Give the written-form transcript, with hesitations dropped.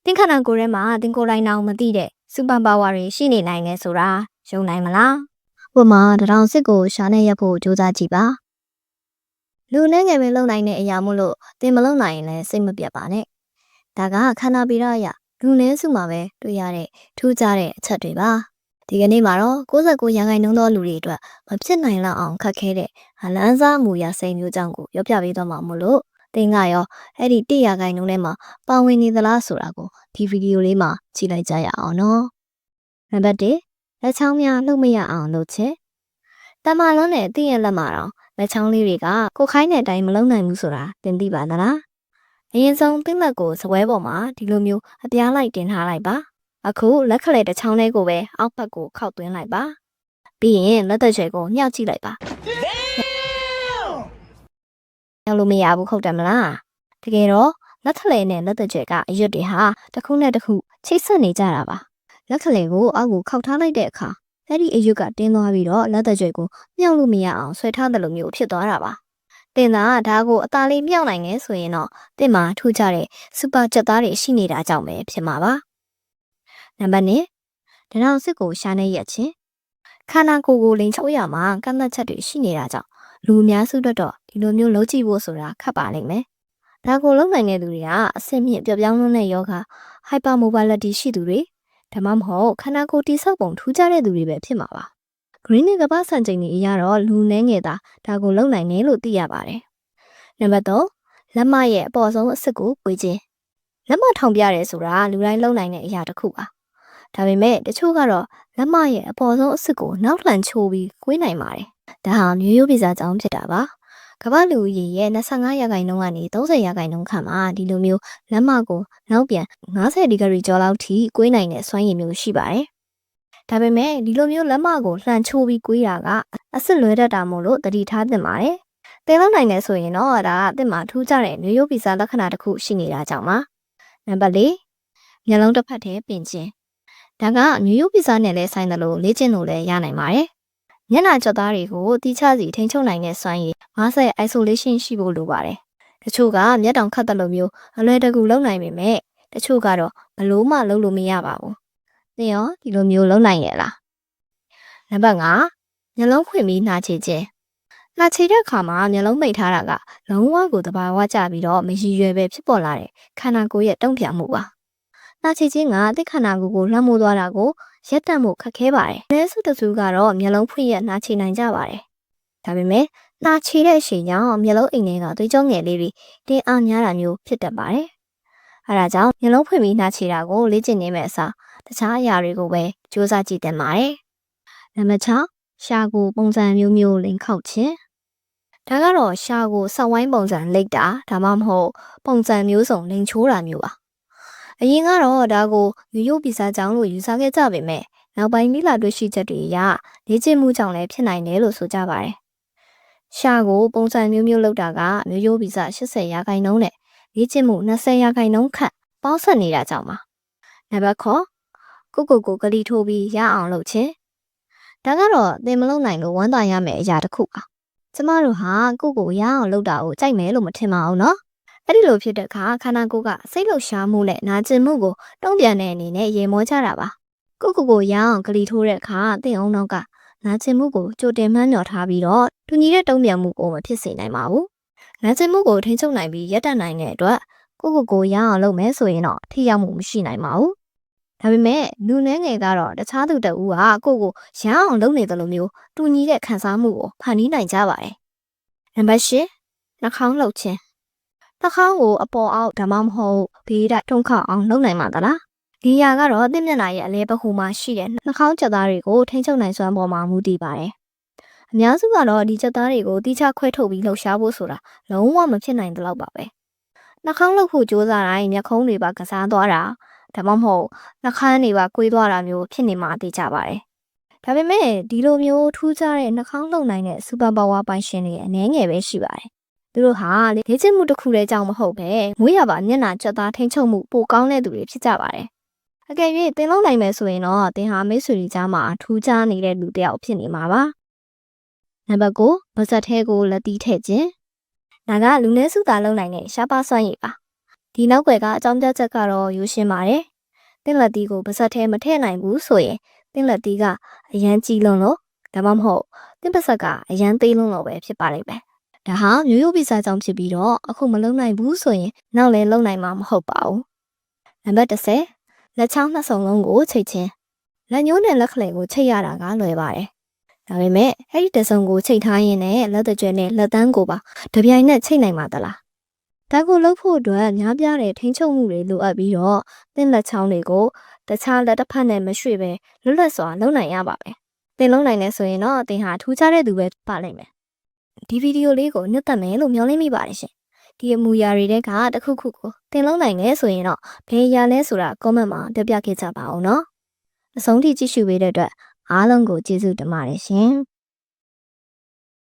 တင်းခန္ဓာကိုယ်ထဲမှာတင်းကိုယ်တိုင်းအောင်မသိတဲ့စူပါပါဝါတွေရှိနေနိုင်တယ်ဆိုတာယုံနိုင်မလား။ဥပမာတရောင်စစ်ကိုရှာနဲ့ရက်ဖို့ကြိုးစားကြည့်ပါ။လူနဲ့ငယ်ပဲလုံနိုင်တဲ့အရာမို့လို့တင်းမလုံနိုင်ရင်လည်းစိတ်မပြတ်ပါနဲ့။ဒါကခန္ဓာဗီဒအရလူနဲ့စုမှာပဲတွေ့ရတဲ့ထူးခြားတဲ့အချက်တွေပါ။ဒီကနေ့မှာတော့69ရာခိုင်နှုန်းသောလူတွေအတွက်မဖြစ်နိုင်လောက်အောင်ခက်ခဲတဲ့လမ်းစားမှုရာစိတ်မျိုးကြောင့်ကိုပြောပြပေးသွားမှာမို့လို့တင်းကရောအဲ့ဒီ100ရာခိုင်နှုန်းထဲမှာပါဝင်နေသလားဆိုတာကိုဒီဗီဒီယိုလေးမှာကြည့်လိုက်ကြရအောင်နော်။နံပါတ်1လက်ချောင်းများလှုပ်မရအောင်လုပ်ချက်။တမလုံးနဲ့တင်းရဲ့လက်မှာတော့လက်ချောင်းလေးတွေကကိုခိုင်းတဲ့အတိုင်းမလုံနိုင်ဘူးဆိုတာသင်သိပါသလား။အရင်ဆုံးတင်းလက်ကိုစပွဲပေါ်မှာဒီလိုမျိုးအပြားလိုက်တင်ထားလိုက်ပါ။အခုလက်ခလဲတစ်ချောင်းလေးကိုပဲအောက်ဘက်ကိုခောက်သွင်းလိုက်ပါ။ပြီးရင်လက်သက်ချွဲကိုညှောက်ကြည့်လိုက်ပါ။ညှောက်လို့မရဘူးဟုတ်တယ်မလား။တကယ်တော့လက်ခလဲနဲ့လက်သက်ချွဲကအရွတ်တွေဟာတစ်ခုနဲ့တစ်ခုချိတ်ဆက်နေကြတာပါ။လက်ခလဲကိုအောက်ကိုခောက်ထားလိုက်တဲ့အခါအဲ့ဒီအရွက်ကတင်းသွားပြီးတော့လက်သက်ချွဲကိုမြှောက်လို့မရအောင်ဆွဲထားတယ်လို့မျိုးဖြစ်သွားတာပါ။တင်သားဒါကိုအသားလေးမြှောက်နိုင်နေဆိုရင်တော့တင်မှာထူးခြားတဲ့စူပါချက်သားတွေရှိနေတာကြောင့်ပဲဖြစ်မှာပါ။နံပါတ်2ဒနောင်စစ်ကိုရှာနေရက်ချင်းခန္ဓာကိုယ်ကိုလိမ်ချိုးရမှာကန့်သတ်ချက်တွေရှိနေတာကြောင့်လူအများစုတော့ဒီလိုမျိုးလုပ်ကြည့်ဖို့ဆိုတာခက်ပါလိမ့်မယ်။ဒါကိုလုပ်နိုင်တဲ့သူတွေကအဆင့်မြင့်ပြောင်းလဲတဲ့ယောဂ hyper mobility ရှိသူတွေဒါမှမဟုတ်ခန္ဓာကိုယ်တိဆောက်ပုံထူးခြားတဲ့သူတွေပဲဖြစ်မှာပါ။ Green ကပတ်စံချိန်တွေအရတော့လူနှဲငယ်တာဒါကိုလုပ်နိုင်တယ်လို့သိရပါတယ်။နံပါတ်3လက်မရဲ့အပေါ်ဆုံးအစစ်ကိုပွေခြင်းလက်မထောင်ပြရဲဆိုတာလူတိုင်းလုပ်နိုင်တဲ့အရာတစ်ခုပါ။ဒါပေမဲ့တချို့ကတော့လက်မရဲ့အပေါ်ဆုံးအစစ်ကိုနောက်လှန်ချိုးပြီးကွေးနိုင်ပါတယ်။ဒါဟာမျိုးရိုးဗီဇကြောင့်ဖြစ်တာပါ။ကမ္ဘာလူကြီးရဲ့25ရာခိုင်နှုန်းကနေ30ရာခိုင်နှုန်းခန့်မှာဒီလိုမျိုးလက်မကိုနောက်ပြန်90ဒီဂရီကျော်လောက်ထိကွေးနိုင်တဲ့စွမ်းရည်မျိုးရှိပါတယ်။ဒါပေမဲ့ဒီလိုမျိုးလက်မကိုလှန်ချိုးပြီးကွေးတာကအစစ်လွဲတတ်တာမို့လို့သတိထားသင့်ပါတယ်။သင်လုပ်နိုင်တယ်ဆိုရင်တော့ဒါကအသစ်မှာထူးခြားတဲ့မျိုးရိုးဗီဇလက္ခဏာတစ်ခုရှိနေတာကြောင့်ပါ။နံပါတ်4မျက်လုံးတစ်ဖက်ထဲပင်ခြင်းဒါကမျိုးရိုးဗီဇနဲ့လည်းဆိုင်တယ်လို့လေ့ကျင့်လို့လည်းရနိုင်ပါတယ်။မျက်နှာကြောသားတွေကိုတိကျစီထိန်းချုပ်နိုင်တဲ့စွမ်းရည်50 isolation ရှိဖို့လိုပါတယ်။တချို့ကမျက်တောင်ခတ်တယ်လို့မျိုးအလွယ်တကူလုပ်နိုင်ပေမဲ့တချို့ကတော့ဘလို့မှလုပ်လို့မရပါဘူး။သင်ရောဒီလိုမျိုးလုပ်နိုင်ရဲ့လား။နံပါတ်5မျက်လုံးဖွင့်ပြီးနှာချေခြင်းနှာချေတဲ့အခါမှာမျက်လုံးမိတ်ထားတာကလုံးဝကိုတဘာဝကျပြီးတော့မရည်ရွယ်ပဲဖြစ်ပေါ်လာတဲ့ခန္ဓာကိုယ်ရဲ့တုံ့ပြန်မှုပါ။နှာချေခြင်းကအသစ်ခန္ဓာကိုယ်ကိုလွှမ်းမိုးသွားတာကိုရက်တန့်မှုခက်ခဲပါတယ်။လဲစုတစုကတော့မျက်လုံးဖွင့်ရနှာချေနိုင်ကြပါတယ်။ဒါပေမဲ့နှာချေတဲ့အချိန်ကြောင့်မျက်လုံးအိမ်ထဲကသွေးကြောငယ်လေးတွေတင်းအားများတာမျိုးဖြစ်တတ်ပါတယ်။အဲဒါကြောင့်မျက်လုံးဖွင့်ပြီးနှာချေတာကိုလေ့ကျင့်နေမဲ့အစားတခြားအရာတွေကိုပဲစူးစမ်းကြည့်သင့်ပါတယ်။နံပါတ်6ရှာကိုပုံစံမျိုးမျိုးလိမ်ခောက်ခြင်းဒါကတော့ရှာကိုစောက်ဝိုင်းပုံစံလိတ်တာဒါမှမဟုတ်ပုံစံမျိုးစုံလိမ်ချိုးတာမျိုးပါအရင်ကတော့ဒါကိုရိုးရိုးဗီဇကြောင့်လို့ယူဆခဲ့ကြပေမဲ့နောက်ပိုင်းမိလာတွေ့ရှိချက်တွေအရလေ့ကျင့်မှုကြောင့်လည်းဖြစ်နိုင်တယ်လို့ဆိုကြပါတယ်ရှာကိုပုံစံမျိုးမျိုးလုပ်တာကမျိုးရိုးဗီဇ80ရာခိုင်နှုန်းနဲ့လေ့ကျင့်မှု20ရာခိုင်နှုန်းခန့်ပေါင်းစပ်နေတာကြောင့်ပါနံပါတ်9ကိုကလေးထိုးပြီးရအောင်လုပ်ခြင်းဒါကတော့သင်မလုပ်နိုင်လို့ဝမ်းသာရမယ့်အရာတစ်ခုပါကျမတို့ဟာကိုရအောင်လုပ်တာကိုကြိုက်မယ်လို့မထင်ပါဘူးနော်အဲ့ဒီလိုဖြစ်တဲ့အခါခန္ဓာကိုယ်ကစိတ်လှုပ်ရှားမှုနဲ့နာကျင်မှုကိုတုံ့ပြန်တဲ့အနေနဲ့ရေမောကြတာပါကိုရအောင်ကလေးထိုးတဲ့အခါသင်အောင်နောက်ကနာကျင်မှုကိုကြိုတင်မှန်းတော်ထားပြီးတော့တူညီတဲ့တုံ့ပြန်မှုကိုမဖြစ်စေနိုင်ပါဘူးနာကျင်မှုကိုထိန်းချုပ်နိုင်ပြီးရပ်တန့်နိုင်တဲ့အတွက်ကိုရအောင်လုပ်မယ်ဆိုရင်တော့ထိရောက်မှုမရှိနိုင်ပါဘူးဒါပေမဲ့လူနှဲငယ်ကတော့တခြားသူတဦးကကိုရအောင်လုပ်နေတယ်လို့မျိုးတူညီတဲ့ခံစားမှုကိုဖန်တီးနိုင်ကြပါတယ်နံပါတ်10နှာခေါင်းလှုပ်ခြင်းနှာခေါင်းကိုအပေါ်အောက်ဒါမှမဟုတ်ဘေးတိုက်ထုံးခောက်အောင်လုပ်နိုင်မှာသလားဒီရာကတော့သင်မျက်နှာရဲ့အလဲပခုမှာရှိတဲ့နှာခေါင်းချက်သားတွေကိုထိန်းချုပ်နိုင်စွမ်းပေါ်မှာမူတည်ပါတယ်အများစုကတော့ဒီချက်သားတွေကိုတိကျခွဲထုတ်ပြီးလှုပ်ရှားဖို့ဆိုတာလုံးဝမဖြစ်နိုင်တဲ့လောက်ပါပဲနှာခေါင်းလှုပ်ဖို့ကြိုးစားတိုင်းမျက်ခုံးတွေပါကစားသွားတာဒါမှမဟုတ်နှာခမ်းတွေပါကွေးသွားတာမျိုးဖြစ်နေမှာသိကြပါတယ်ဒါပေမဲ့ဒီလိုမျိုးထူးခြားတဲ့နှာခေါင်းလှုပ်နိုင်တဲ့စူပါပါဝါပိုင်ရှင်တွေအနည်းငယ်ပဲရှိပါတယ်သူတို့ဟာလေ့ကျင့်မှုတစ်ခုတည်းကြောင့်မဟုတ်ပဲမွေးရပါမျက်နှာချက်သားထိန်းချုပ်မှုပိုကောင်းတဲ့သူတွေဖြစ်ကြပါတယ်အကယ်၍သင်လုပ်နိုင်မယ်ဆိုရင်တော့သင်ဟာမိတ်ဆွေတွေကြားမှာထူးခြားနေတဲ့လူတစ်ယောက်ဖြစ်နေမှာပါနံပါတ်9ပါဇက်ထဲကိုလက်သီးထည့်ခြင်းဒါကလူနည်းစုသားလုပ်နိုင်တဲ့ရှားပါစွမ်းရည်ပါ ဒီနောက်ွယ်ကအကြောင်းပြချက်ကတော့ရိုးရှင်းပါတယ်။တင်းလက်တီးကိုပါဇက်ထဲမထည့်နိုင်ဘူးဆိုရင်တင်းလက်တီးကအရန်ကြီးလွန်းလို့ဒါမှမဟုတ်တင်းပါဇက်ကအရန်သေးလွန်းလို့ပဲဖြစ်ပါလိမ့်မယ်။ဒါဟာမျိုးရိုးဗီဇကြောင့်ဖြစ်ပြီးတော့အခုမလုံနိုင်ဘူးဆိုရင်နောက်လည်းလုံနိုင်မှာမဟုတ်ပါဘူး။နံပါတ်30လက်ချောင်းနှစ်စုံလုံးကိုချိတ်ခြင်းလက်ညှိုးနဲ့လက်ခလဲကိုချိတ်ရတာကလွယ်ပါတယ်။ဒါပေမဲ့အဲ့ဒီတစ်စုံကိုချိတ်ထားရင်လည်းလက်တကြွနဲ့လက်တန်းကိုပါတပြိုင်နက်ချိတ်နိုင်ပါသလား။ဒါကိုလုပ်ဖို့အတွက်များပြားတဲ့ထိန်းချုပ်မှုတွေလိုအပ်ပြီးတော့တင်းလက်ချောင်းတွေကိုတခြားလက်တစ်ဖက်နဲ့မရွှေ့ပဲလွတ်လပ်စွာလုပ်နိုင်ရပါမယ်။တင်လုံးနိုင်လဲဆိုရင်တော့တင်ဟာထူးခြားတဲ့သူပဲပါလိမ့်မယ်။ဒီဗီဒီယိုလေးကိုညွှန်တက်မယ်လို့မျှော်လင့်မိပါတယ်ရှင်။ဒီအမူအရာတွေကတစ်ခုခုကိုတင်လုံးနိုင်လဲဆိုရင်တော့ဘယ်အရာလဲဆိုတာ comment မှာပြပြခဲ့ကြပါဦးနော်။အဆုံးထိကြည့်ရှုပေးတဲ့အတွက်အားလုံးကိုကျေးဇူးတင်ပါတယ်ရှင်။